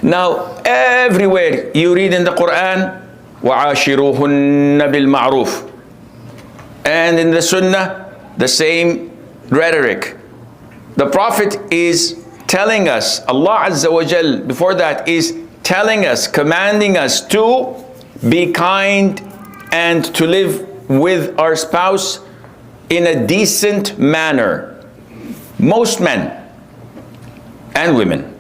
Now, everywhere you read in the Quran, وَعَاشِرُوهُنَّ بِالْمَعْرُوفِ. And in the Sunnah, the same rhetoric. The Prophet is telling us, Allah Azza wa Jal, before that, is telling us, commanding us to be kind and to live with our spouse in a decent manner. Most men and women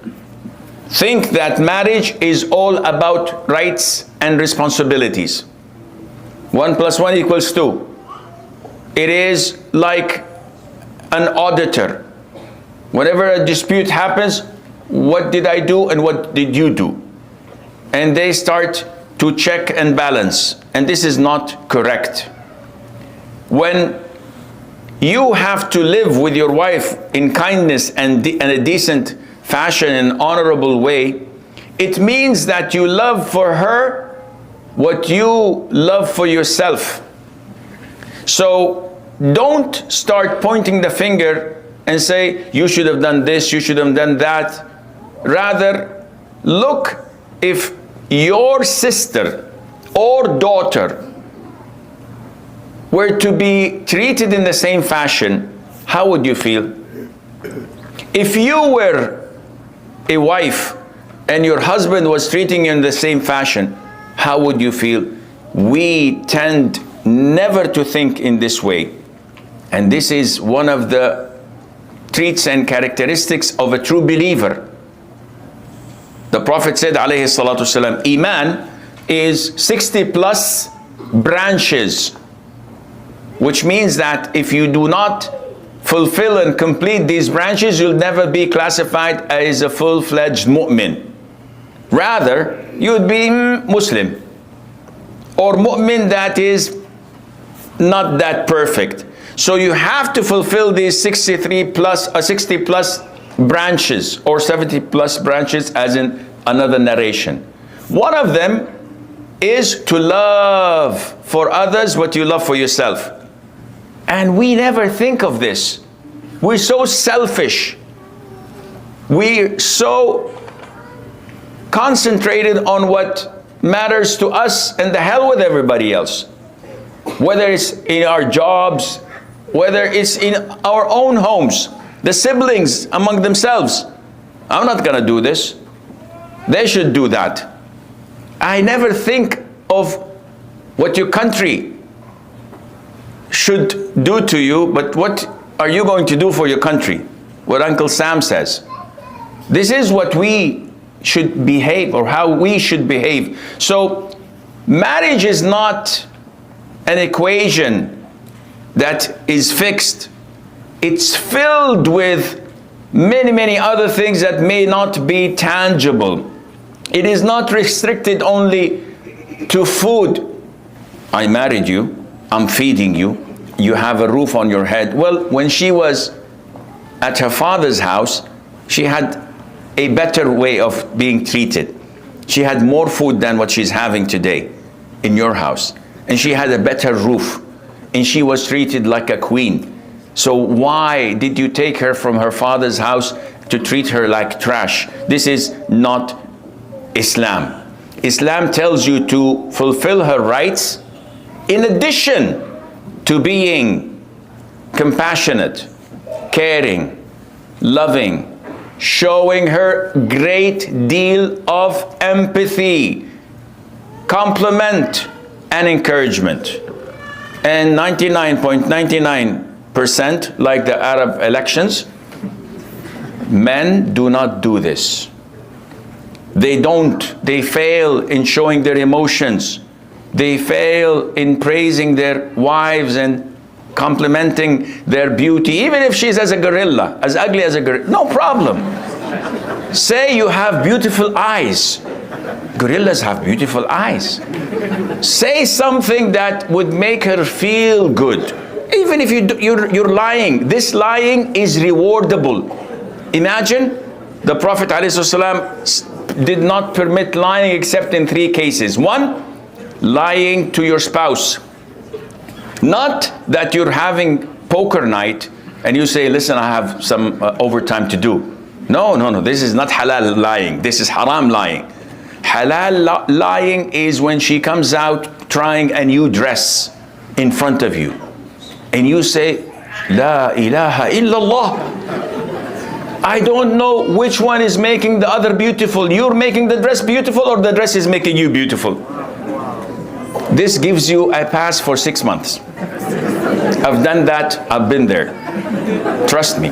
think that marriage is all about rights and responsibilities. 1 + 1 = 2. It is like an auditor. Whenever a dispute happens, what did I do and what did you do? And they start to check and balance. And this is not correct. When you have to live with your wife in kindness and in a decent fashion and honorable way, it means that you love for her what you love for yourself. So don't start pointing the finger and say, you should have done this, you should have done that. Rather, look, if your sister or daughter were to be treated in the same fashion, how would you feel? If you were a wife and your husband was treating you in the same fashion, how would you feel? We tend never to think in this way. And this is one of the traits and characteristics of a true believer. The Prophet said, alayhi salatu wasalam, Iman is 60+ branches, which means that if you do not fulfill and complete these branches, you'll never be classified as a full-fledged mu'min. Rather, you would be Muslim, or mu'min that is not that perfect. So you have to fulfill these 60+ branches, or 70+ branches, as in another narration. One of them is to love for others what you love for yourself. And we never think of this. We're so selfish. We're so concentrated on what matters to us, and the hell with everybody else. Whether it's in our jobs, whether it's in our own homes, the siblings among themselves. I'm not gonna do this. They should do that. I never think of what your country should do to you, but what are you going to do for your country? What Uncle Sam says. This is what we should behave, or how we should behave. So marriage is not an equation that is fixed. It's filled with many other things that may not be tangible. It is not restricted only to food. I married you, I'm feeding you, you have a roof on your head. Well, when she was at her father's house, she had a better way of being treated. She had more food than what she's having today in your house. And she had a better roof. And she was treated like a queen. So why did you take her from her father's house to treat her like trash? This is not Islam. Islam tells you to fulfill her rights in addition to being compassionate, caring, loving, showing her great deal of empathy, compliment, and encouragement. And 99.99%, like the Arab elections, men do not do this. They fail in showing their emotions. They fail in praising their wives and complimenting their beauty, even if she's as a gorilla, as ugly as a gorilla, no problem. Say you have beautiful eyes. Gorillas have beautiful eyes. Say something that would make her feel good. Even if you're lying, this lying is rewardable. Imagine the Prophet ﷺ did not permit lying except in 3 cases. 1, lying to your spouse. Not that you're having poker night and you say, listen, I have some overtime to do. No, no, no. This is not halal lying. This is haram lying. Halal lying is when she comes out trying a new dress in front of you. And you say, La ilaha illallah. I don't know which one is making the other beautiful. You're making the dress beautiful, or the dress is making you beautiful. This gives you a pass for 6 months. I've done that. I've been there. Trust me.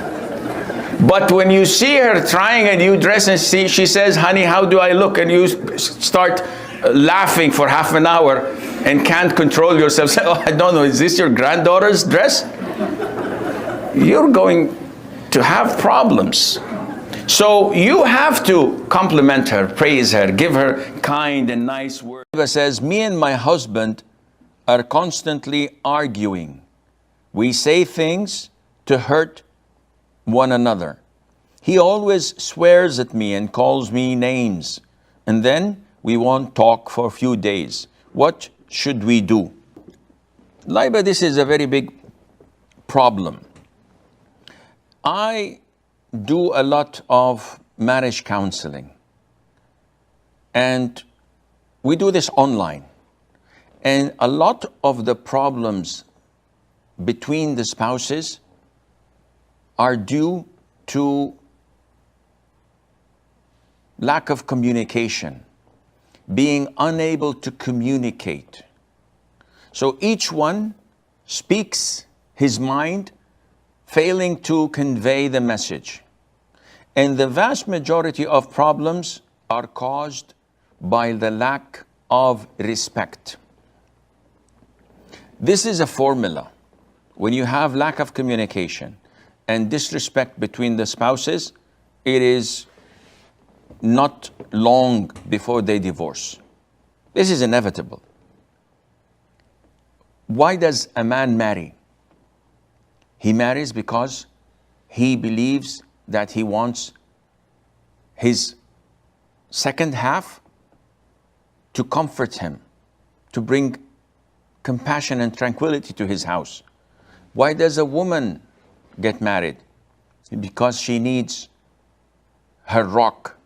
But when you see her trying a new dress and she says, honey, how do I look? And you start laughing for half an hour and can't control yourself. Say, oh, I don't know, is this your granddaughter's dress? You're going to have problems. So you have to compliment her, praise her, give her kind and nice words. It says, me and my husband are constantly arguing. We say things to hurt one another. He always swears at me and calls me names. And then we won't talk for a few days. What should we do? Laiba, this is a very big problem. I do a lot of marriage counseling. And we do this online. And a lot of the problems between the spouses are due to lack of communication, being unable to communicate. So each one speaks his mind, failing to convey the message. And the vast majority of problems are caused by the lack of respect. This is a formula. When you have lack of communication and disrespect between the spouses, it is not long before they divorce. This is inevitable. Why does a man marry? He marries because he believes that he wants his second half to comfort him, to bring compassion and tranquility to his house. Why does a woman get married? Because she needs her rock.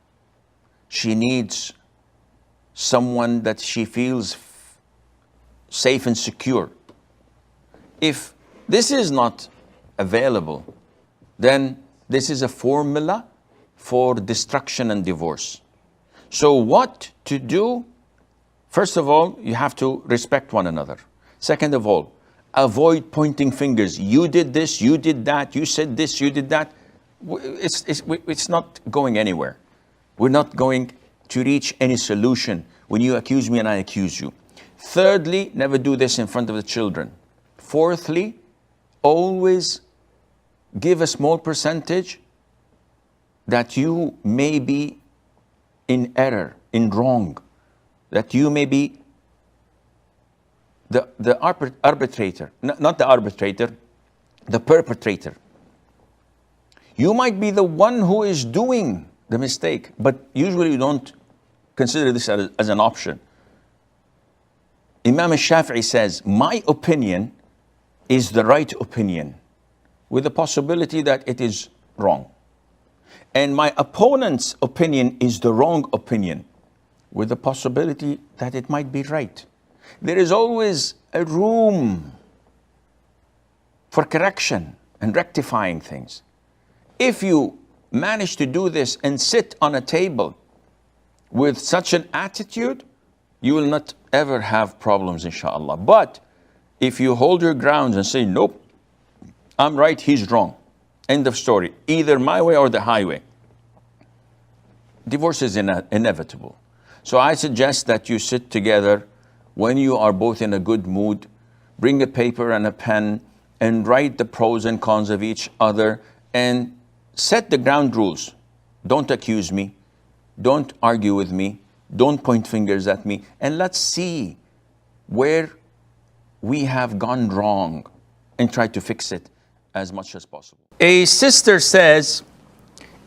She needs someone that she feels safe and secure. If this is not available, then this is a formula for destruction and divorce. So what to do? First of all, you have to respect one another. Second of all, avoid pointing fingers. You did this, you did that, you said this, you did that. It's not going anywhere. We're not going to reach any solution when you accuse me and I accuse you. Thirdly, never do this in front of the children. Fourthly, always give a small percentage that you may be in error, in wrong, that you may be the arbitrator, not the arbitrator, the perpetrator. You might be the one who is doing the mistake, but usually you don't consider this as an option. Imam al-Shafi'i says, my opinion is the right opinion, with the possibility that it is wrong. And my opponent's opinion is the wrong opinion, with the possibility that it might be right. There is always a room for correction and rectifying things. If you manage to do this and sit on a table with such an attitude, you will not ever have problems, inshallah. But if you hold your grounds and say, nope, I'm right, he's wrong, end of story, either my way or the highway, divorce is inevitable. So I suggest that you sit together when you are both in a good mood, bring a paper and a pen and write the pros and cons of each other and set the ground rules. Don't accuse me. Don't argue with me. Don't point fingers at me. And let's see where we have gone wrong and try to fix it as much as possible. A sister says,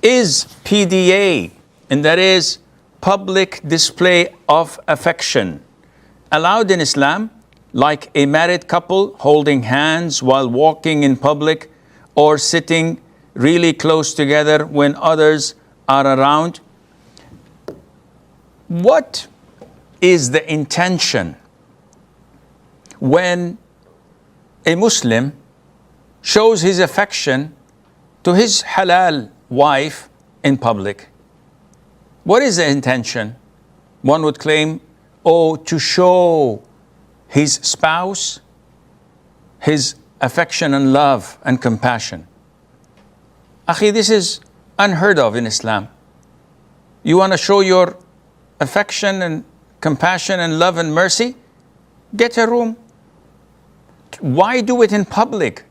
is PDA, and that is public display of affection, allowed in Islam, like a married couple holding hands while walking in public or sitting really close together when others are around, what is the intention when a Muslim shows his affection to his halal wife in public? What is the intention? One would claim, oh, to show his spouse his affection and love and compassion. Akhi, this is unheard of in Islam. You want to show your affection and compassion and love and mercy? Get a room. Why do it in public?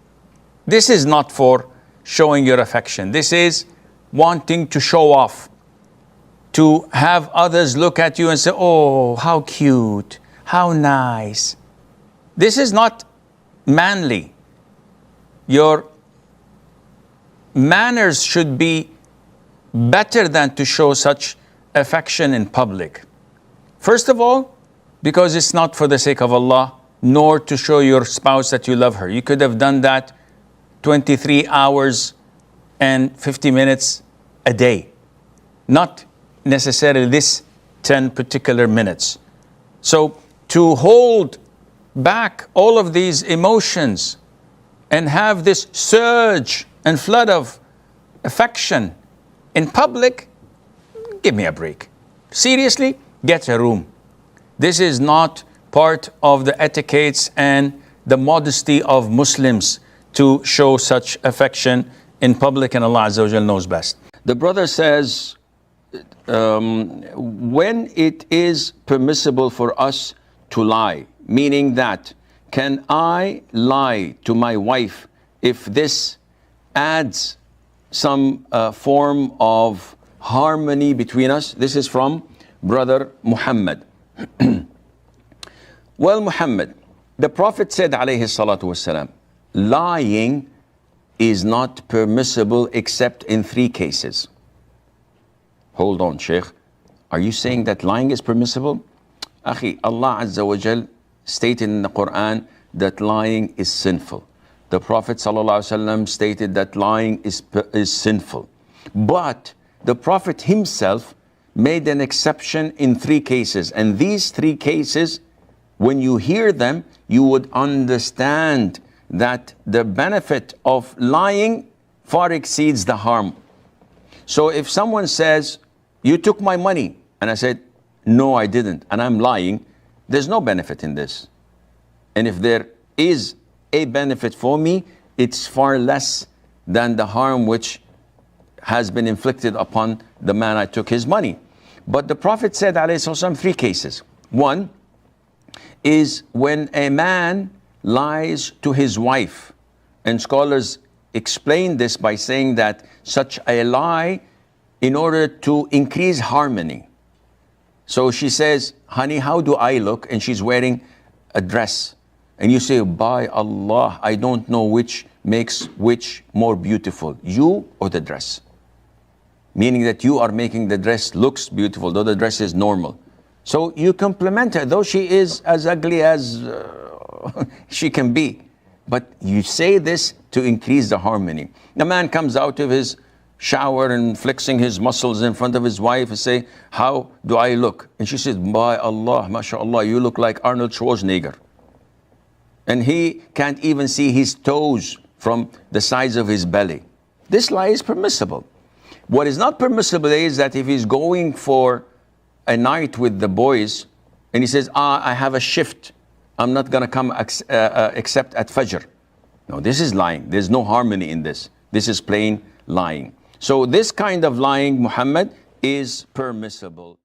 This is not for showing your affection. This is wanting to show off, to have others look at you and say, oh, how cute, how nice. This is not manly. Your manners should be better than to show such affection in public. First of all, because it's not for the sake of Allah, nor to show your spouse that you love her. You could have done that 23 hours and 50 minutes a day, not necessarily this 10 particular minutes. So to hold back all of these emotions and have this surge and flood of affection in public, give me a break. Seriously, get a room. This is not part of the etiquettes and the modesty of Muslims to show such affection in public, and Allah Azza wa Jal knows best. The brother says, when it is permissible for us to lie, meaning that, can I lie to my wife if this adds some form of harmony between us? This is from Brother Muhammad. Well, Muhammad, the Prophet said, alayhi salatu wasalam, lying is not permissible except in 3 cases. Hold on, Sheikh. Are you saying that lying is permissible? Akhi, Allah Azza wa Jal stated in the Quran that lying is sinful. The Prophet sallallahu alaihi wasallam stated that lying is sinful. But the Prophet himself made an exception in 3 cases. And these 3 cases, when you hear them, you would understand that the benefit of lying far exceeds the harm. So if someone says, you took my money, and I said, no, I didn't, and I'm lying, there's no benefit in this. And if there is a benefit for me, it's far less than the harm which has been inflicted upon the man I took his money. But the Prophet said, alayhi sallam, 3 cases. One is when a man lies to his wife. And scholars explain this by saying that such a lie in order to increase harmony. So she says, honey, how do I look? And she's wearing a dress. And you say, by Allah, I don't know which makes which more beautiful, you or the dress. Meaning that you are making the dress looks beautiful, though the dress is normal. So you compliment her, though she is as ugly as she can be. But you say this to increase the harmony. The man comes out of his shower and flexing his muscles in front of his wife and say, how do I look? And she says, by Allah, mashallah, you look like Arnold Schwarzenegger. And he can't even see his toes from the size of his belly. This lie is permissible. What is not permissible is that if he's going for a night with the boys and he says, I have a shift, I'm not going to come except at Fajr. No, this is lying. There's no harmony in this. This is plain lying. So this kind of lying, Muhammad, is permissible.